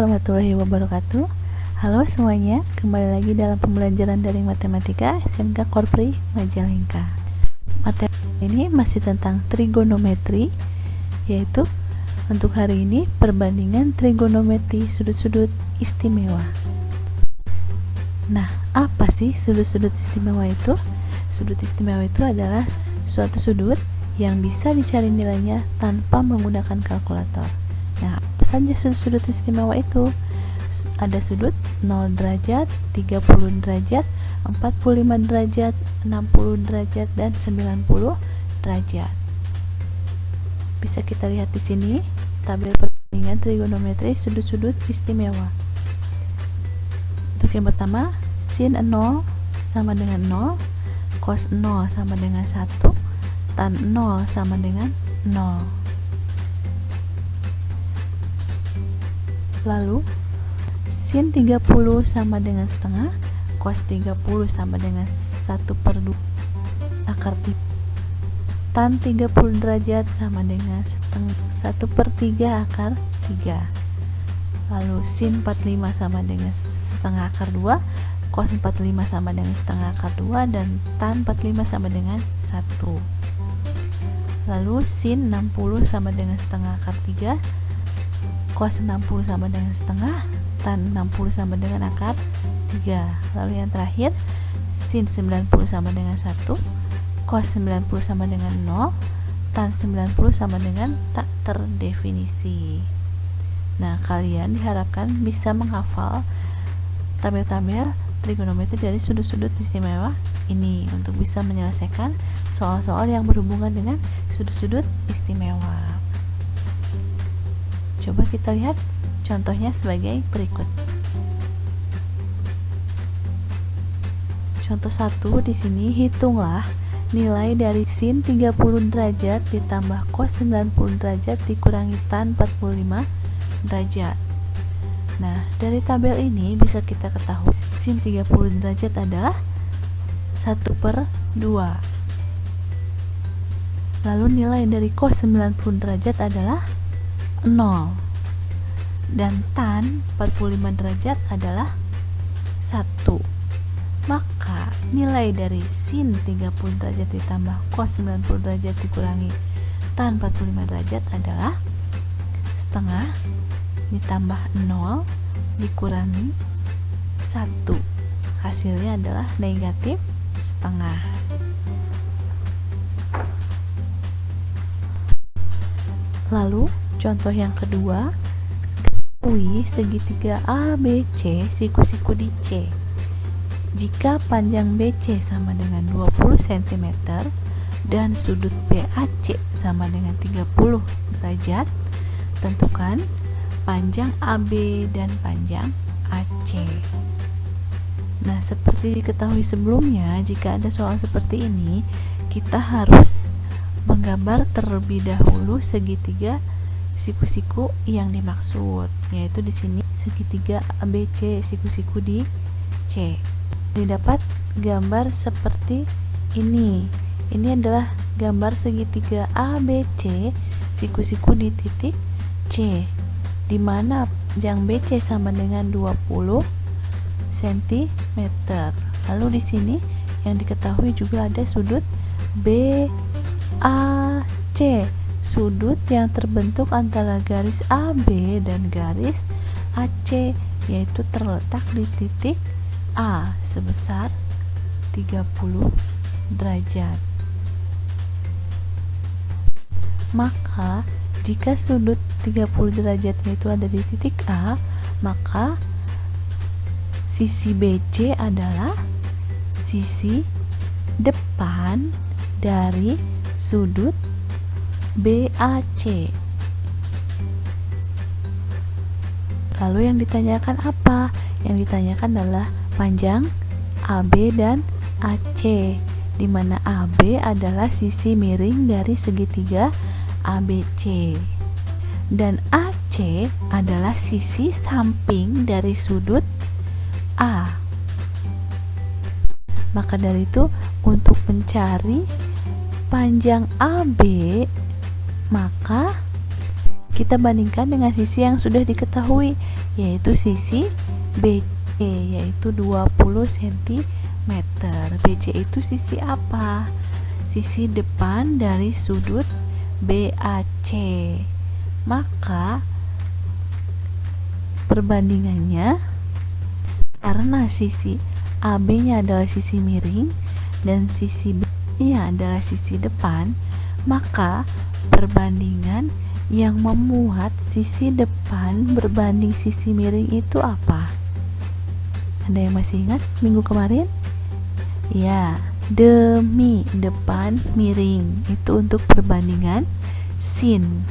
warahmatullahi wabarakatuh. Halo semuanya, kembali lagi dalam pembelajaran dari matematika SMK Korpri Majalengka. Materi ini masih tentang trigonometri, yaitu untuk hari ini perbandingan trigonometri sudut-sudut istimewa. Nah, apa sih sudut-sudut istimewa itu? Sudut istimewa itu adalah suatu sudut yang bisa dicari nilainya tanpa menggunakan kalkulator. Nah, apa saja sudut-sudut istimewa itu? Ada sudut 0 derajat, 30 derajat, 45 derajat, 60 derajat, dan 90 derajat. Bisa kita lihat di sini tabel perbandingan trigonometri sudut-sudut istimewa. Untuk yang pertama, sin 0 sama dengan 0, cos 0 sama dengan 1, tan 0 sama dengan 0. Lalu sin 30 sama dengan setengah, cos 30 sama dengan 1/2 akar 3, tan 30 derajat sama dengan 1/3 akar 3. Lalu sin 45 sama dengan setengah akar 2, cos 45 sama dengan setengah akar 2, dan tan 45 sama dengan 1. Lalu sin 60 sama dengan setengah akar 3, cos 60 sama dengan setengah, tan 60 sama dengan akar 3. Lalu yang terakhir, sin 90 sama dengan 1, cos 90 sama dengan 0, tan 90 sama dengan tak terdefinisi. Nah, kalian diharapkan bisa menghafal tabel-tabel trigonometri dari sudut-sudut istimewa ini untuk bisa menyelesaikan soal-soal yang berhubungan dengan sudut-sudut istimewa. Coba kita lihat contohnya sebagai berikut. Contoh 1 di sini, hitunglah nilai dari sin 30 derajat ditambah cos 90 derajat dikurangi tan 45 derajat. Nah, dari tabel ini bisa kita ketahui sin 30 derajat adalah 1/2. Lalu nilai dari cos 90 derajat adalah 0, dan tan 45 derajat adalah 1. Maka nilai dari sin 30 derajat ditambah cos 90 derajat dikurangi tan 45 derajat adalah setengah ditambah 0 dikurangi 1. Hasilnya adalah negatif setengah. Lalu contoh yang kedua, ketahui segitiga ABC siku-siku di C. Jika panjang BC sama dengan 20 cm dan sudut BAC sama dengan 30 derajat, tentukan panjang AB dan panjang AC. Nah, seperti diketahui sebelumnya, jika ada soal seperti ini, kita harus menggambar terlebih dahulu segitiga siku-siku yang dimaksud, yaitu di sini segitiga ABC siku-siku di C. Didapat gambar seperti ini. Ini adalah gambar segitiga ABC siku-siku di titik C, di mana panjang BC sama dengan 20 cm. Lalu di sini yang diketahui juga ada sudut BAC, sudut yang terbentuk antara garis AB dan garis AC, yaitu terletak di titik A sebesar 30 derajat. Maka jika sudut 30 derajat itu ada di titik A, maka sisi BC adalah sisi depan dari sudut BAC. Lalu yang ditanyakan apa? Yang ditanyakan adalah panjang AB dan AC, di mana AB adalah sisi miring dari segitiga ABC dan AC adalah sisi samping dari sudut A. Maka dari itu, untuk mencari panjang AB, maka kita bandingkan dengan sisi yang sudah diketahui, yaitu sisi BC, yaitu 20 cm. BC itu sisi apa? Sisi depan dari sudut BAC. Maka perbandingannya, karena sisi AB-nya adalah sisi miring dan sisi B-nya adalah sisi depan, maka perbandingan yang memuat sisi depan berbanding sisi miring itu apa? Ada yang masih ingat minggu kemarin? Ya, demi depan miring. Itu untuk perbandingan sin.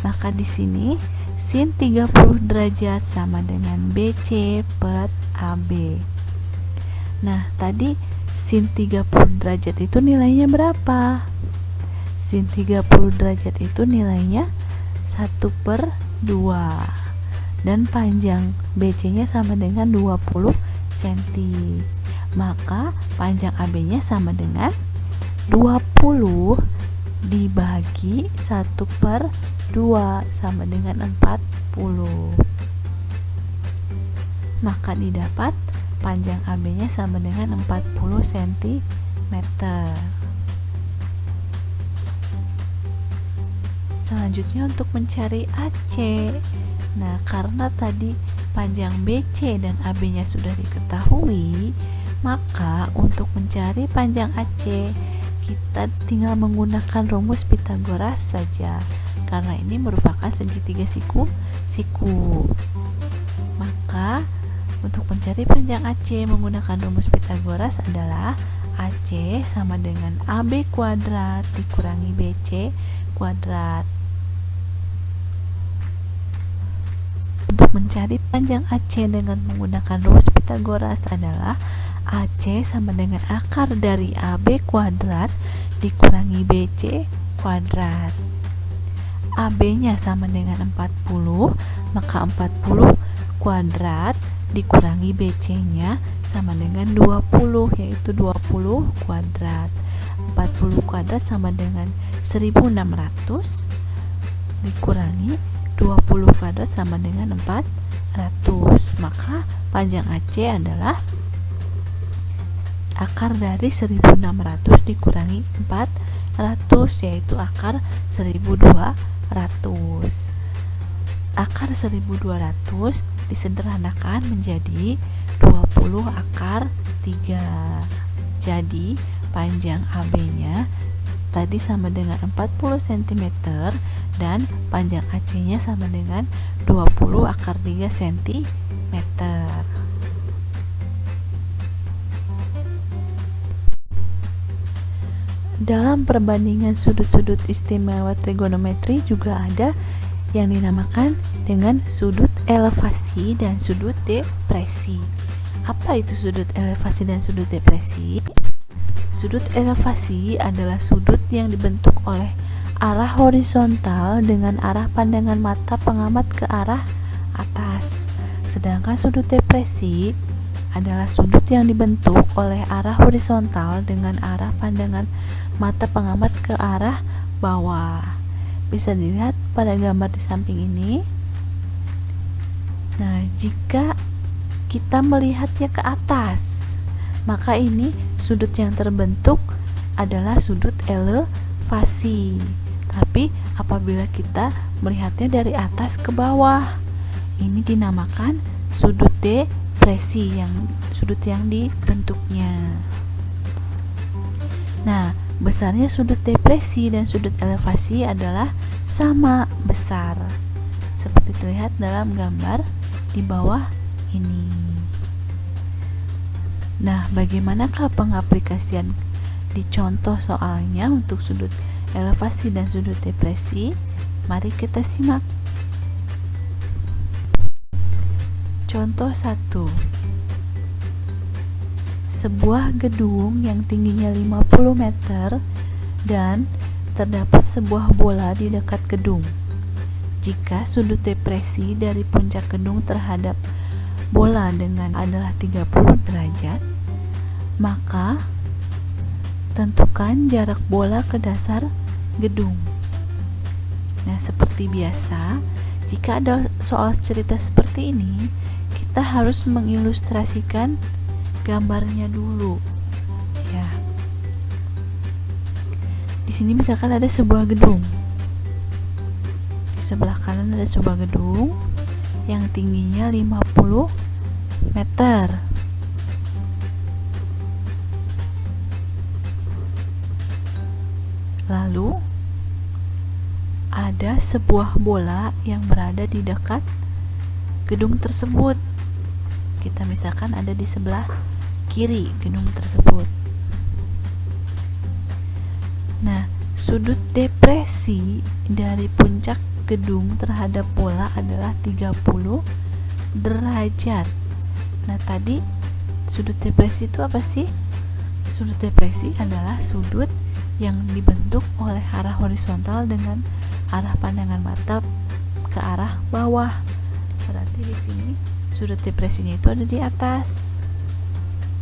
Maka di sini sin 30 derajat sama dengan BC per AB. Nah, tadi sin 30 derajat itu nilainya berapa? Sin 30 derajat itu nilainya 1/2, dan panjang BC nya sama dengan 20 cm. Maka panjang AB nya sama dengan 20 dibagi 1/2 sama dengan 40. Maka didapat panjang AB nya sama dengan 40 cm. Selanjutnya untuk mencari AC. Nah, karena tadi panjang BC dan AB nya sudah diketahui, maka untuk mencari panjang AC kita tinggal menggunakan rumus Pythagoras saja, karena ini merupakan segitiga siku. Maka untuk mencari panjang AC menggunakan rumus Pythagoras adalah AC sama dengan AB kuadrat dikurangi BC kuadrat. Untuk mencari panjang AC dengan menggunakan rumus Pythagoras adalah AC sama dengan akar dari AB kuadrat dikurangi BC kuadrat. AB nya sama dengan 40, maka 40 kuadrat dikurangi BC nya sama dengan 20, yaitu 20 kuadrat. 40 kuadrat sama dengan 1600 dikurangi 20 kuadrat sama dengan 400. Maka panjang AC adalah akar dari 1600 dikurangi 400, yaitu akar 1200. Akar 1200 disederhanakan menjadi 20 akar 3. Jadi panjang AB nya tadi sama dengan 40 cm dan panjang AC nya sama dengan 20 akar 3 cm. Dalam perbandingan sudut-sudut istimewa trigonometri juga ada yang dinamakan dengan sudut elevasi dan sudut depresi. Apa itu sudut elevasi dan sudut depresi? Sudut elevasi adalah sudut yang dibentuk oleh arah horizontal dengan arah pandangan mata pengamat ke arah atas. Sedangkan sudut depresi adalah sudut yang dibentuk oleh arah horizontal dengan arah pandangan mata pengamat ke arah bawah. Bisa dilihat pada gambar di samping ini. Nah, jika kita melihatnya ke atas, maka ini sudut yang terbentuk adalah sudut elevasi. Tapi apabila kita melihatnya dari atas ke bawah, ini dinamakan sudut depresi, sudut yang dibentuknya. Nah, besarnya sudut depresi dan sudut elevasi adalah sama besar, seperti terlihat dalam gambar di bawah ini. Nah, bagaimanakah pengaplikasian di contoh soalnya untuk sudut elevasi dan sudut depresi? Mari kita simak. Contoh 1. Sebuah gedung yang tingginya 50 meter dan terdapat sebuah bola di dekat gedung. Jika sudut depresi dari puncak gedung terhadap bola dengan adalah 30 derajat, maka tentukan jarak bola ke dasar gedung. Nah, seperti biasa, jika ada soal cerita seperti ini, kita harus mengilustrasikan gambarnya dulu. Ya. Di sini misalkan ada sebuah gedung. Di sebelah kanan ada sebuah gedung yang tingginya 50 meter. Lalu ada sebuah bola yang berada di dekat gedung tersebut. Kita misalkan ada di sebelah kiri gedung tersebut. Nah, sudut depresi dari puncak gedung terhadap bola adalah 30 derajat. Nah, tadi sudut depresi itu apa sih? Sudut depresi adalah sudut yang dibentuk oleh arah horizontal dengan arah pandangan mata ke arah bawah. Berarti di sini sudut depresinya itu ada di atas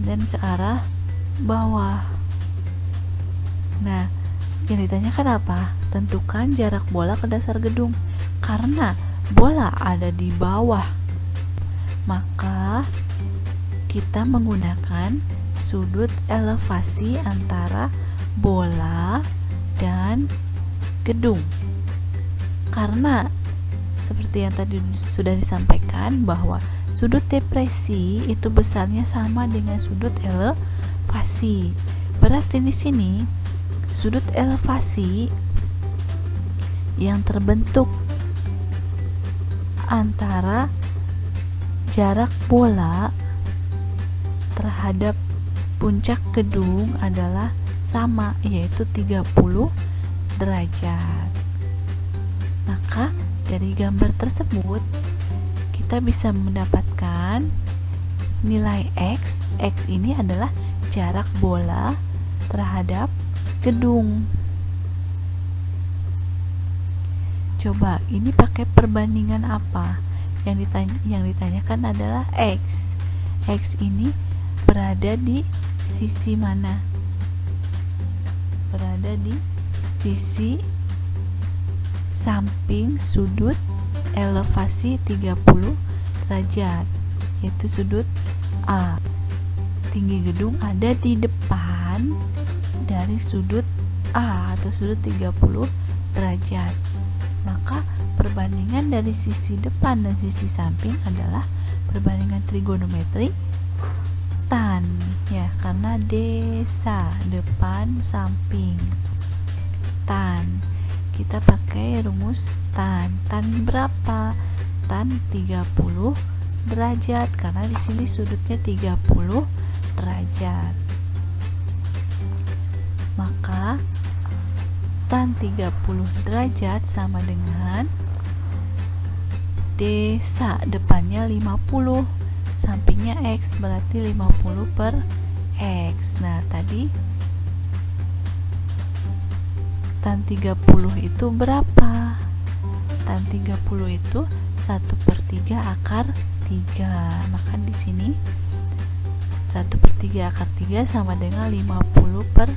dan ke arah bawah. Nah, yang ditanyakan apa? Tentukan jarak bola ke dasar gedung. Karena bola ada di bawah, maka kita menggunakan sudut elevasi antara bola dan gedung. Karena seperti yang tadi sudah disampaikan bahwa sudut depresi itu besarnya sama dengan sudut elevasi. Berarti di sini sudut elevasi yang terbentuk antara jarak bola terhadap puncak gedung adalah sama, yaitu 30 derajat. Maka dari gambar tersebut kita bisa mendapatkan nilai X. X ini adalah jarak bola terhadap gedung. Coba ini pakai perbandingan apa? Yang ditanyakan adalah X. X ini berada di sisi mana? Berada di sisi samping sudut elevasi 30 derajat, yaitu sudut A. Tinggi gedung ada di depan dari sudut A atau sudut 30 derajat. Maka perbandingan dari sisi depan dan sisi samping adalah perbandingan trigonometri tan, ya, karena desa, depan samping. Tan, kita pakai rumus tan. Tan berapa? Tan 30 derajat, karena di sini sudutnya 30 derajat. Maka tan 30 derajat sama dengan desa, depannya 50, sampingnya X, berarti 50 per X. Nah, tadi tan 30 itu berapa? Tan 30 itu 1/3 akar 3. Maka di sini 1/3 akar 3 sama dengan 50 per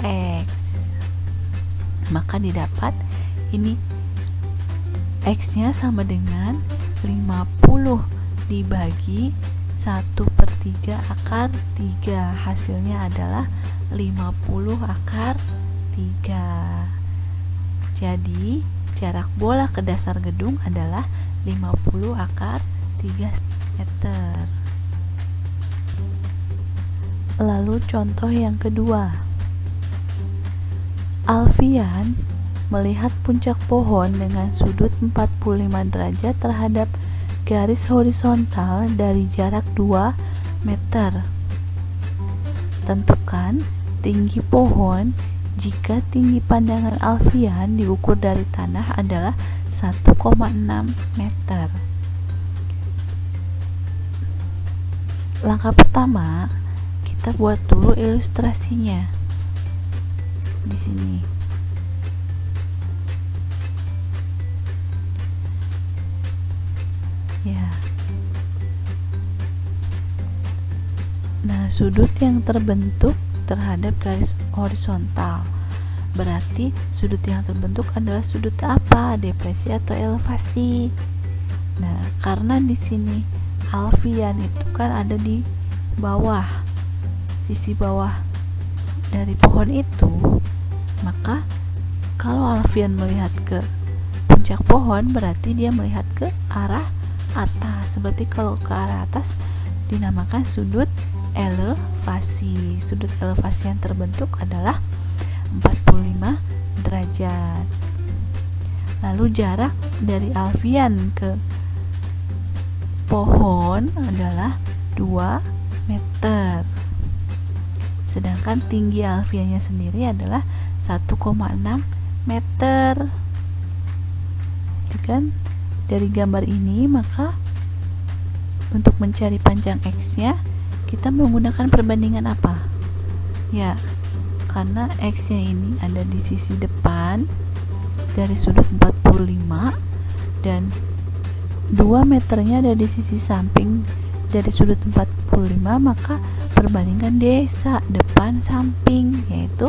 X. Maka didapat ini X-nya sama dengan 50 dibagi 1/3 akar 3. Hasilnya adalah 50 akar 3. Jadi jarak bola ke dasar gedung adalah 50 akar 3 meter. Lalu contoh yang kedua. Alfian melihat puncak pohon dengan sudut 45 derajat terhadap garis horizontal dari jarak 2 meter. Tentukan tinggi pohon jika tinggi pandangan Alfian diukur dari tanah adalah 1,6 meter. Langkah pertama, kita buat dulu ilustrasinya. Di sini ya. Nah, sudut yang terbentuk terhadap garis horizontal berarti sudut yang terbentuk adalah sudut apa? Depresi atau elevasi. Nah, karena di sini alfian itu kan ada di bawah, sisi bawah dari pohon itu, maka kalau alfian melihat ke puncak pohon berarti dia melihat ke arah atas. Berarti kalau ke arah atas dinamakan sudut elevasi. Sudut elevasi yang terbentuk adalah 45 derajat. Lalu jarak dari alfian ke pohon adalah 2 meter. Sedangkan tinggi alfiannya sendiri adalah 1,6 meter. Kan dari gambar ini, maka untuk mencari panjang X-nya kita menggunakan perbandingan apa? Ya, karena X-nya ini ada di sisi depan dari sudut 45 dan 2 meternya ada di sisi samping dari sudut 45, maka perbandingan desa depan samping, yaitu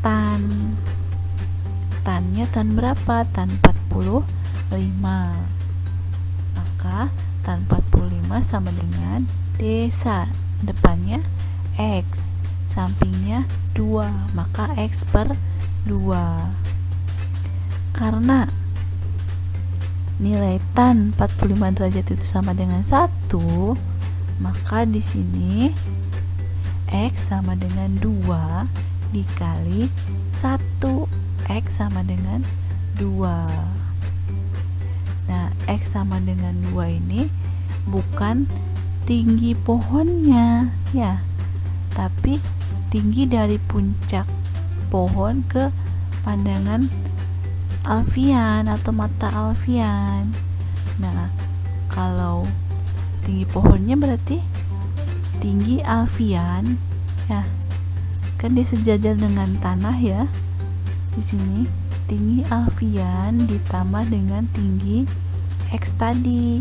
tan. Tannya tan berapa? Tan 45. Maka tan 45 sama dengan desa, depannya X, sampingnya 2, maka X per 2. Karena nilai tan 45 derajat itu sama dengan 1, maka di sini X sama dengan 2 dikali 1. X sama dengan 2. Nah, X sama dengan 2 ini bukan tinggi pohonnya ya, tapi tinggi dari puncak pohon ke pandangan alfian atau mata alfian. Nah, kalau tinggi pohonnya berarti tinggi alfian ya, kan dia sejajar dengan tanah ya. Di sini tinggi alfian ditambah dengan tinggi X tadi.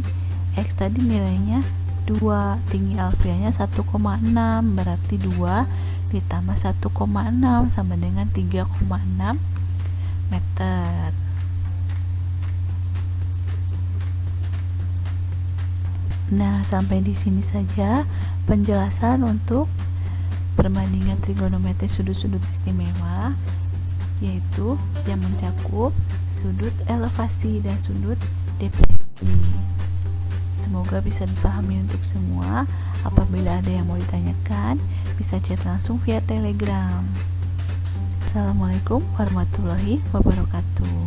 X tadi nilainya 2, tinggi alfiannya 1,6, berarti 2 ditambah 1,6 sama dengan 3,6 meter. Nah, sampai di sini saja penjelasan untuk perbandingan trigonometri sudut-sudut istimewa, yaitu yang mencakup sudut elevasi dan sudut depresi. Semoga bisa dipahami untuk semua. Apabila ada yang mau ditanyakan, bisa chat langsung via Telegram. Assalamualaikum warahmatullahi wabarakatuh.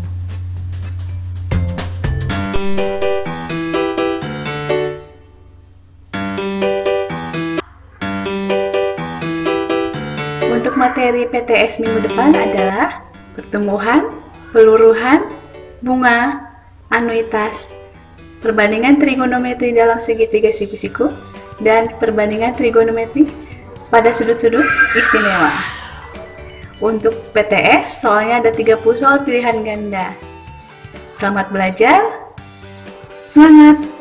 Untuk materi PTS minggu depan adalah pertumbuhan, peluruhan, bunga, anuitas, perbandingan trigonometri dalam segitiga siku-siku, dan perbandingan trigonometri pada sudut-sudut istimewa. Untuk PTS, soalnya ada 30 soal pilihan ganda. Selamat belajar, semangat!